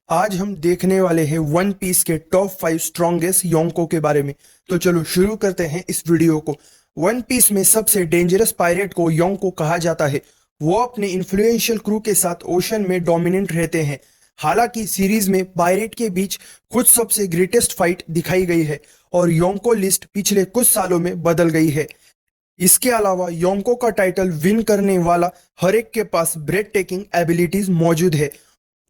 आज हम देखने वाले हैं वन पीस के टॉप 5 स्ट्रॉन्गेस्ट योंको के बारे में। तो चलो शुरू करते हैं इस वीडियो को। वन पीस में सबसे डेंजरस पायरेट को योंको कहा जाता है। वो अपने इन्फ्लुएंशियल क्रू के साथ ओशन में डोमिनेंट रहते हैं। हालांकि सीरीज में पायरेट के बीच कुछ सबसे ग्रेटेस्ट फाइट दिखाई गई है और योंको लिस्ट पिछले कुछ सालों में बदल गई है। इसके अलावा योंको का टाइटल विन करने वाला हर एक के पास ब्रेथ टेकिंग एबिलिटीज मौजूद है।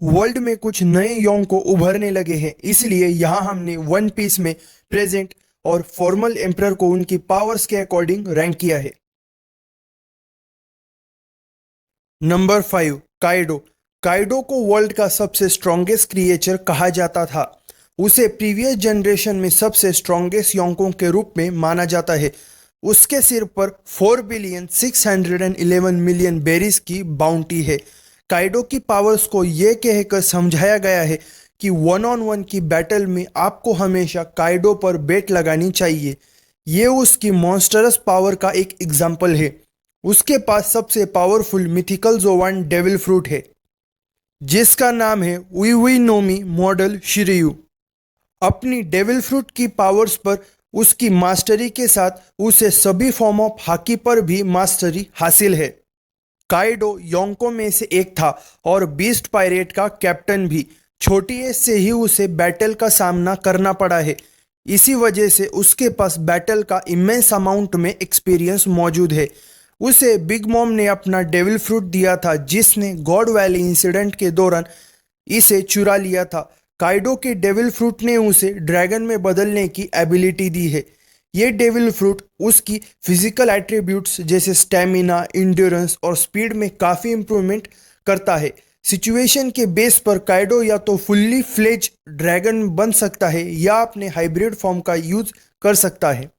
वर्ल्ड में कुछ नए योंको उभरने लगे हैं, इसलिए यहाँ हमने वन पीस में प्रेजेंट और फॉर्मल एम्परर को उनकी पावर्स के अकॉर्डिंग रैंक किया है। Number 5, Kaido. काइडो को वर्ल्ड का सबसे स्ट्रॉन्गेस्ट क्रिएचर कहा जाता था। उसे प्रीवियस जनरेशन में सबसे स्ट्रॉन्गेस्ट योंको के रूप में माना जाता है। उसके सिर पर 4,611,000,000 बेरीज की बाउंटी है। काइडो की पावर्स को यह कहकर समझाया गया है कि वन ऑन वन की बैटल में आपको हमेशा काइडो पर बेट लगानी चाहिए। ये उसकी मॉन्स्टरस पावर का एक एग्जाम्पल है। उसके पास सबसे पावरफुल मिथिकल जोवान डेविल फ्रूट है, जिसका नाम है उई नोमी मॉडल शिरियू। अपनी डेविल फ्रूट की पावर्स पर उसकी मास्टरी के साथ उसे सभी फॉर्म ऑफ हाकी पर भी मास्टरी हासिल है। काइडो योंको में से एक था और बीस्ट पायरेट का कैप्टन भी। छोटी एज से ही उसे बैटल का सामना करना पड़ा है। इसी वजह से उसके पास बैटल का इमेंस अमाउंट में एक्सपीरियंस मौजूद है। उसे बिग मॉम ने अपना डेविल फ्रूट दिया था, जिसने गॉड वैली इंसिडेंट के दौरान इसे चुरा लिया था। काइडो के डेविल फ्रूट ने उसे ड्रैगन में बदलने की एबिलिटी दी है। ये डेविल फ्रूट उसकी फिजिकल एट्रीब्यूट्स जैसे स्टेमिना, इंड्योरेंस और स्पीड में काफ़ी इंप्रूवमेंट करता है। सिचुएशन के बेस पर काइडो या तो फुल्ली फ्लेज ड्रैगन बन सकता है या अपने हाइब्रिड फॉर्म का यूज कर सकता है।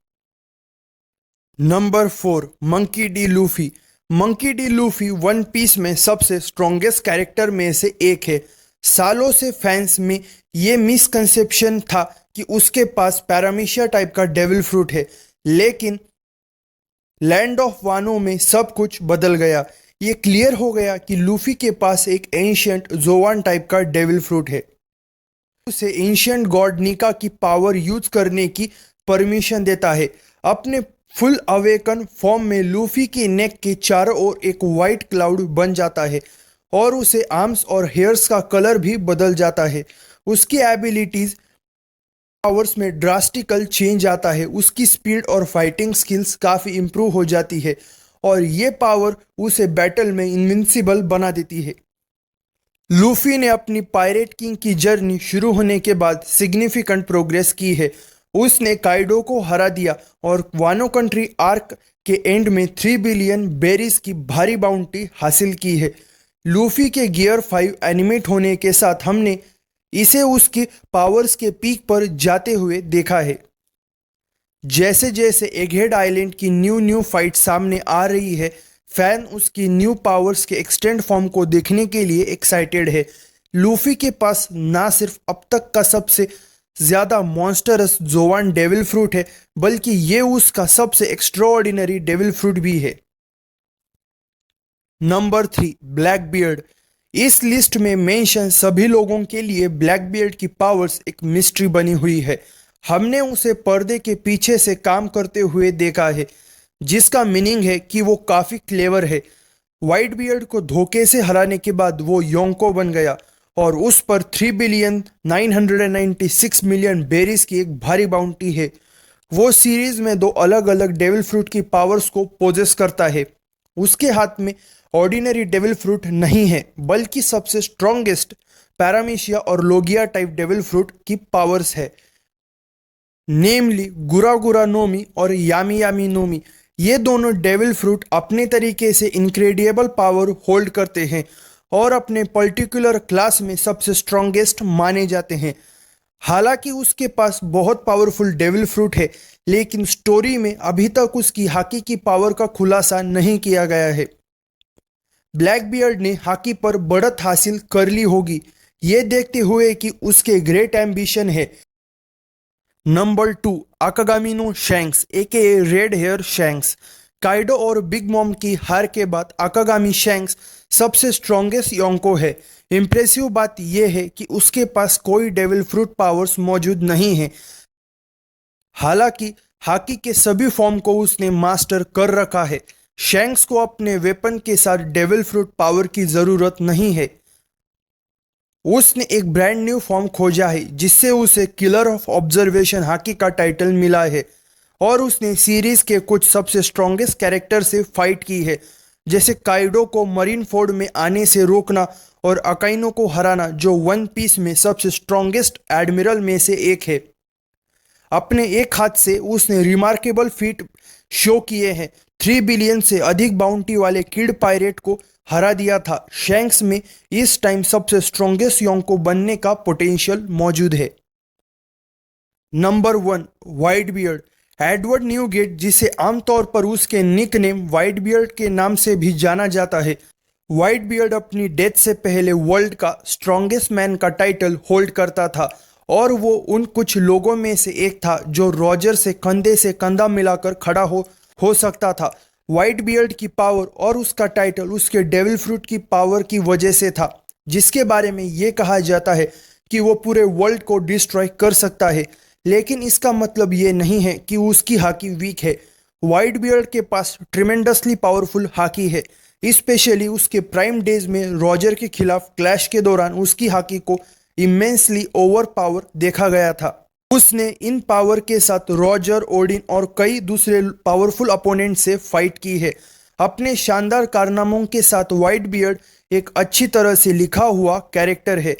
Number 4, Monkey D Luffy. Monkey D Luffy One Piece में सबसे स्ट्रॉन्गेस्ट कैरेक्टर में से एक है। सालों से फैंस में ये मिसकंसेप्शन था कि उसके पास पैरामीशिया टाइप का डेविल फ्रूट है, लेकिन लैंड ऑफ वानो में सब कुछ बदल गया। ये क्लियर हो गया कि लूफी के पास एक एंशियंट जोवान टाइप का डेविल फ्रूट है। उसे एंशियंट गॉड निका की पावर यूज करने की परमिशन देता है। अपने फुल अवेकन फॉर्म में लूफी की नेक के चारों ओर एक वाइट क्लाउड बन जाता है और उसे आर्म्स और हेयर्स का कलर भी बदल जाता है। उसकी एबिलिटीज पावर्स में ड्रास्टिकल चेंज आता है। उसकी स्पीड और फाइटिंग स्किल्स काफ़ी इम्प्रूव हो जाती है और ये पावर उसे बैटल में इनविंसिबल बना देती है। लूफी ने अपनी पायरेट किंग की जर्नी शुरू होने के बाद सिग्निफिकेंट प्रोग्रेस की है। उसने काइडो को हरा दिया और वानो कंट्री आर्क के एंड में 3 बिलियन बेरीज की भारी बाउंटी हासिल की है। लूफी के गियर 5 एनिमेट होने के साथ हमने इसे उसकी पावर्स के पीक पर जाते हुए देखा है। जैसे जैसे एगहेड आइलैंड की न्यू फाइट सामने आ रही है, फैन उसकी न्यू पावर्स के एक्सटेंड फॉर्म को देखने के लिए एक्साइटेड है। लूफी के पास ना सिर्फ अब तक का सबसे ज्यादा मॉन्स्टरस जोवान डेविल फ्रूट है, बल्कि ये उसका सबसे एक्स्ट्राऑर्डिनरी डेविल फ्रूट भी है। Number 3, black beard. इस लिस्ट में मेंशन सभी लोगों के लिए ब्लैक बियर्ड की पावर्स एक मिस्ट्री बनी हुई है। हमने उसे पर्दे के पीछे से काम करते हुए देखा है, जिसका मीनिंग है कि वो काफ़ी क्लेवर है। वाइट बियर्ड को धोखे से हराने के बाद वो योंको बन गया और उस पर 3,996,000,000 बेरीज की एक भारी बाउंटी है। वो सीरीज में 2 अलग अलग डेविल फ्रूट की पावर्स को पोजेस करता है। उसके हाथ में ऑर्डिनरी डेविल फ्रूट नहीं है, बल्कि सबसे स्ट्रॉन्गेस्ट पैरामीशिया और लोगिया टाइप डेविल फ्रूट की पावर्स है, नेमली गुरा गुरा नोमी और यामी यामी नोमी। ये दोनों डेविल फ्रूट अपने तरीके से इनक्रेडिबल पावर होल्ड करते हैं और अपने पर्टिकुलर क्लास में सबसे स्ट्रॉन्गेस्ट माने जाते हैं। हालांकि उसके पास बहुत पावरफुल डेविल फ्रूट है, लेकिन स्टोरी में अभी तक उसकी हाकी की पावर का खुलासा नहीं किया गया है। ब्लैक बियर्ड ने हाकी पर बढ़त हासिल कर ली होगी, ये देखते हुए कि उसके ग्रेट एम्बिशन है। नंबर 2, आकागामी शैंक्स एके रेड हेयर शैंक्स। काइडो और बिग मॉम की हार के बाद आकागामी शैंक्स सबसे स्ट्रॉन्गेस्ट योंको है। इम्प्रेसिव बात यह है कि उसके पास कोई डेविल फ्रूट पावर्स मौजूद नहीं है। हालांकि हाकी के सभी फॉर्म को उसने मास्टर कर रखा है। शैंक्स को अपने वेपन के साथ डेविल फ्रूट पावर की जरूरत नहीं है। उसने एक ब्रांड न्यू फॉर्म खोजा है जिससे उसे किलर ऑफ ऑब्जर्वेशन हाकी का टाइटल मिला है, और उसने सीरीज के कुछ सबसे स्ट्रॉन्गेस्ट कैरेक्टर से फाइट की है, जैसे काइडो को मरीन फोर्ड में आने से रोकना और अकाइनो को हराना, जो वन पीस में सबसे स्ट्रॉन्गेस्ट एडमिरल में से एक है। अपने एक हाथ से उसने रिमार्केबल फीट शो किए हैं। 3 बिलियन से अधिक बाउंटी वाले किड पायरेट को हरा दिया था। शैंक्स में इस टाइम सबसे स्ट्रॉन्गेस्ट योंको बनने का पोटेंशियल मौजूद है। Number 1, white beard. Edward NuGet, जिसे आमतौर पर उसके निकनेम वाइट बियर्ड के नाम से भी जाना जाता है, वाइट बियर्ड अपनी डेथ से पहले वर्ल्ड का स्ट्रॉन्गेस्ट मैन का टाइटल होल्ड करता था, और वो उन कुछ लोगों में से एक था जो रॉजर से कंधा मिलाकर खड़ा हो सकता था। वाइट बियर्ड की पावर और उसका टाइटल उसके डेविल फ्रूट की पावर की वजह से था, जिसके बारे में ये कहा जाता है कि वो पूरे वर्ल्ड को डिस्ट्रॉय कर सकता है। लेकिन इसका मतलब ये नहीं है कि उसकी हाकी वीक है। वाइट बियर्ड के पास ट्रिमेंडसली पावरफुल हाकी है, स्पेशली उसके प्राइम डेज में रॉजर के खिलाफ क्लैश के दौरान उसकी हाकी को इमेंसली ओवर पावर देखा गया था। उसने इन पावर के साथ रॉजर, ओडिन और कई दूसरे पावरफुल अपोनेंट से फाइट की है। अपने शानदार कारनामों के साथ वाइट बियर्ड एक अच्छी तरह से लिखा हुआ कैरेक्टर है।